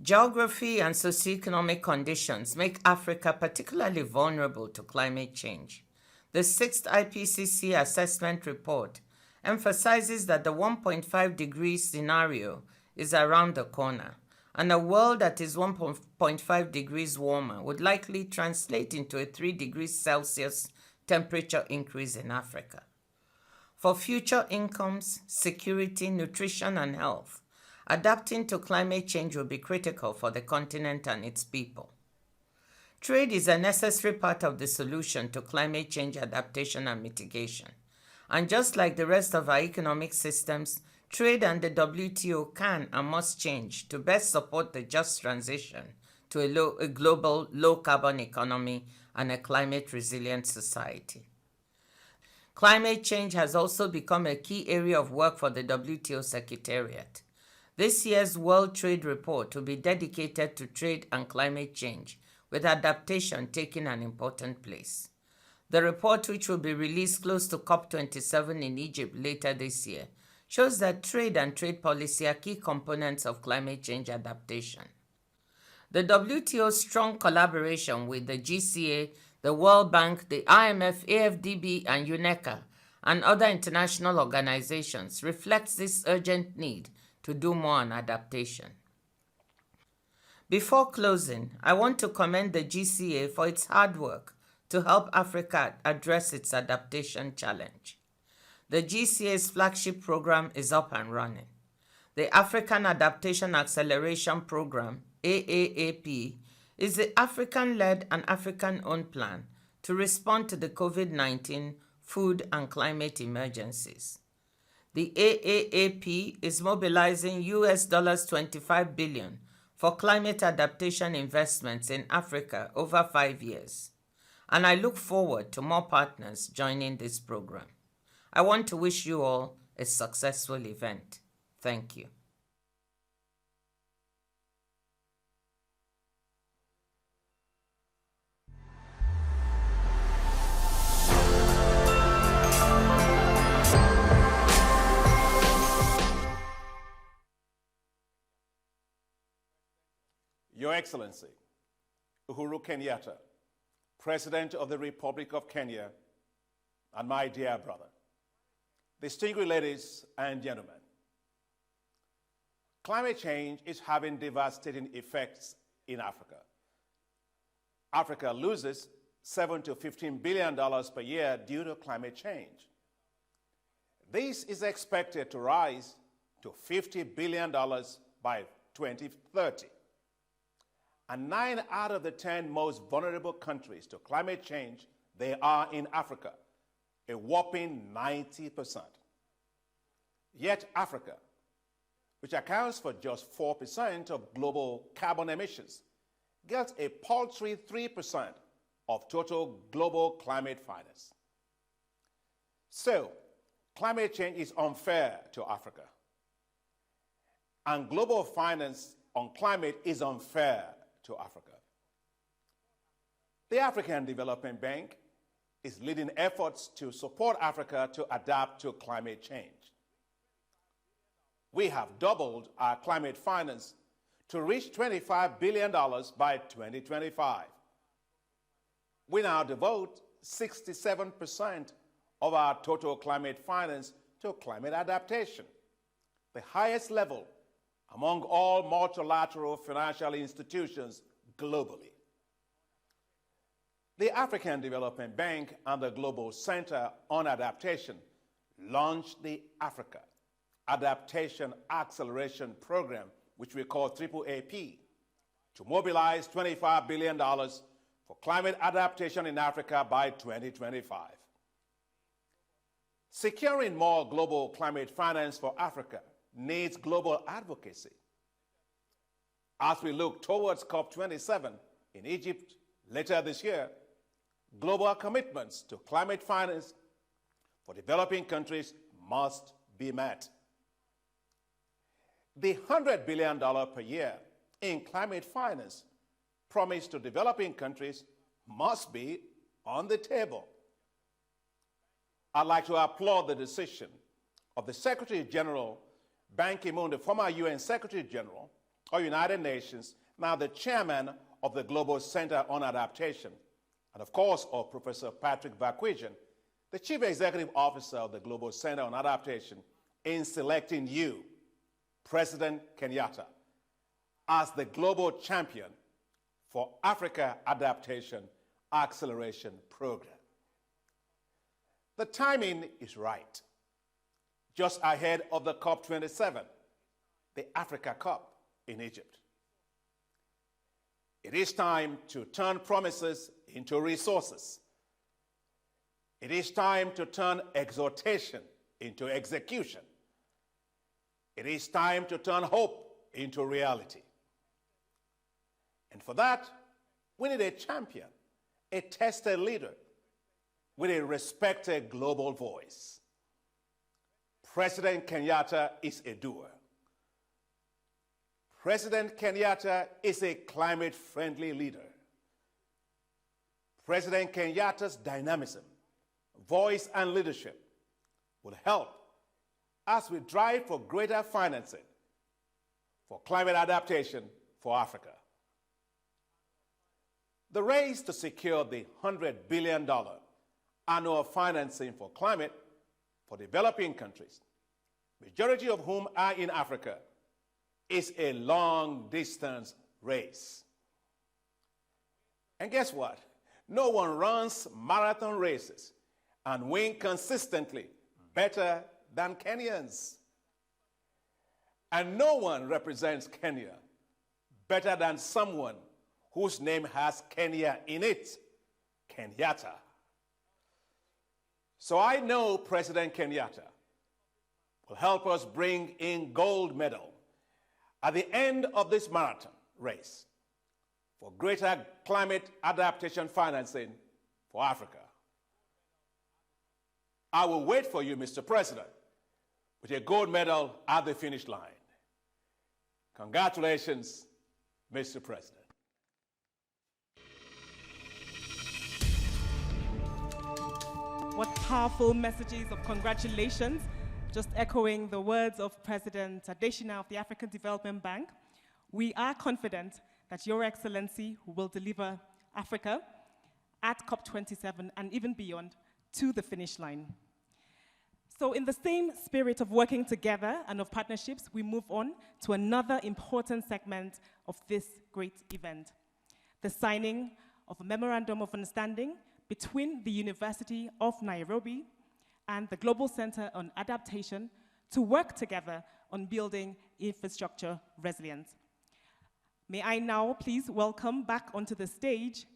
Geography and socioeconomic conditions make Africa particularly vulnerable to climate change. The 6th IPCC assessment report emphasizes that the 1.5 degrees scenario is around the corner, and a world that is 1.5 degrees warmer would likely translate into a 3 degrees Celsius temperature increase in Africa. For future incomes, security, nutrition, and health, adapting to climate change will be critical for the continent and its people. Trade is a necessary part of the solution to climate change adaptation and mitigation. And just like the rest of our economic systems, trade and the WTO can and must change to best support the just transition to a global low-carbon economy and a climate-resilient society. Climate change has also become a key area of work for the WTO Secretariat. This year's World Trade Report will be dedicated to trade and climate change, with adaptation taking an important place. The report, which will be released close to COP27 in Egypt later this year, shows that trade and trade policy are key components of climate change adaptation. The WTO's strong collaboration with the GCA, the World Bank, the IMF, AfDB, and UNECA, and other international organizations reflects this urgent need to do more on adaptation. Before closing, I want to commend the GCA for its hard work to help Africa address its adaptation challenge. The GCA's flagship program is up and running. The African Adaptation Acceleration Program, AAAP, is the African-led and African-owned plan to respond to the COVID-19 food and climate emergencies. The AAAP is mobilizing $25 billion for climate adaptation investments in Africa over 5 years, and I look forward to more partners joining this program. I want to wish you all a successful event. Thank you. Your Excellency, Uhuru Kenyatta, President of the Republic of Kenya, and my dear brother, distinguished ladies and gentlemen, climate change is having devastating effects in Africa. Africa loses $7 to $15 billion per year due to climate change. This is expected to rise to $50 billion by 2030. And 9 out of the 10 most vulnerable countries to climate change, they are in Africa, a whopping 90%. Yet Africa, which accounts for just 4% of global carbon emissions, gets a paltry 3% of total global climate finance. So, climate change is unfair to Africa. And global finance on climate is unfair to Africa. The African Development Bank is leading efforts to support Africa to adapt to climate change. We have doubled our climate finance to reach $25 billion by 2025. We now devote 67% of our total climate finance to climate adaptation, the highest level among all multilateral financial institutions globally. The African Development Bank and the Global Center on Adaptation launched the Africa Adaptation Acceleration Program, which we call AAAP, to mobilize $25 billion for climate adaptation in Africa by 2025. Securing more global climate finance for Africa needs global advocacy. As we look towards COP27 in Egypt later this year, global commitments to climate finance for developing countries must be met. The $100 billion per year in climate finance promised to developing countries must be on the table. I'd like to applaud the decision of the Secretary General Ban Ki-moon, the former UN Secretary General of United Nations, now the chairman of the Global Center on Adaptation, and of course, of Professor Patrick Verkooijen, the Chief Executive Officer of the Global Center on Adaptation, in selecting you, President Kenyatta, as the global champion for Africa Adaptation Acceleration Program. The timing is right. Just ahead of the COP27, the Africa Cup in Egypt. It is time to turn promises into resources. It is time to turn exhortation into execution. It is time to turn hope into reality. And for that, we need a champion, a tested leader with a respected global voice. President Kenyatta is a doer. President Kenyatta is a climate-friendly leader. President Kenyatta's dynamism, voice, and leadership will help as we drive for greater financing for climate adaptation for Africa. The race to secure the $100 billion annual financing for climate for developing countries, majority of whom are in Africa, is a long-distance race. And guess what? No one runs marathon races and win consistently better than Kenyans. And no one represents Kenya better than someone whose name has Kenya in it, Kenyatta. So I know President Kenyatta will help us bring in gold medal at the end of this marathon race for greater climate adaptation financing for Africa. I will wait for you, Mr. President, with a gold medal at the finish line. Congratulations, Mr. President. What powerful messages of congratulations, just echoing the words of President Adesina of the African Development Bank. We are confident that Your Excellency will deliver Africa at COP27 and even beyond to the finish line. So in the same spirit of working together and of partnerships, we move on to another important segment of this great event, the signing of a Memorandum of Understanding between the University of Nairobi and the Global Center on Adaptation to work together on building infrastructure resilience. May I now please welcome back onto the stage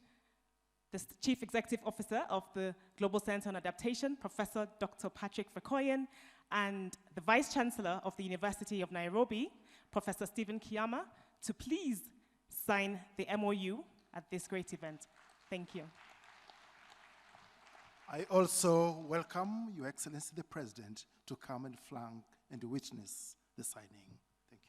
the Chief Executive Officer of the Global Center on Adaptation, Professor Dr. Patrick Verkooijen, and the Vice Chancellor of the University of Nairobi, Professor Stephen Kiyama, to please sign the MOU at this great event. Thank you. I also welcome Your Excellency the President to come and flank and witness the signing. Thank you.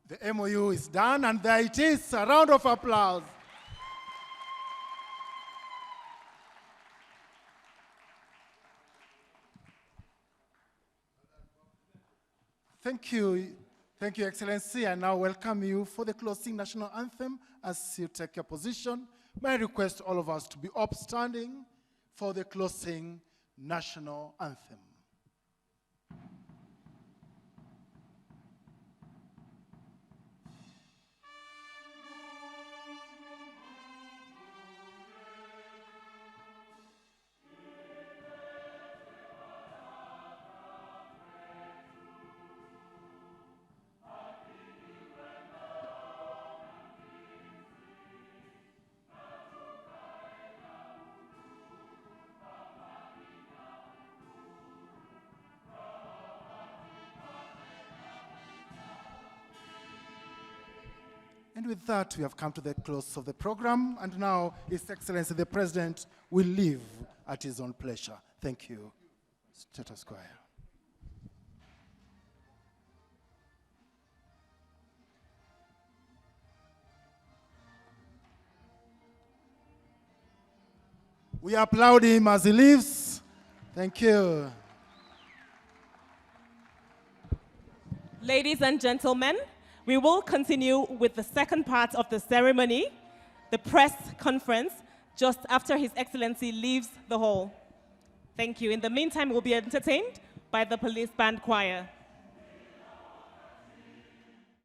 The MOU is done, and there it is. A round of applause. Thank you, Thank you, Excellency. I now welcome you for the closing national anthem as you take your position. May I request all of us to be upstanding for the closing national anthem. And with that, we have come to the close of the program, and now His Excellency the President will leave at his own pleasure. Thank you. Status Choir. We applaud him as he leaves. Thank you. Ladies and gentlemen, we will continue with the second part of the ceremony, the press conference, just after His Excellency leaves the hall. Thank you. In the meantime, we'll be entertained by the police band choir.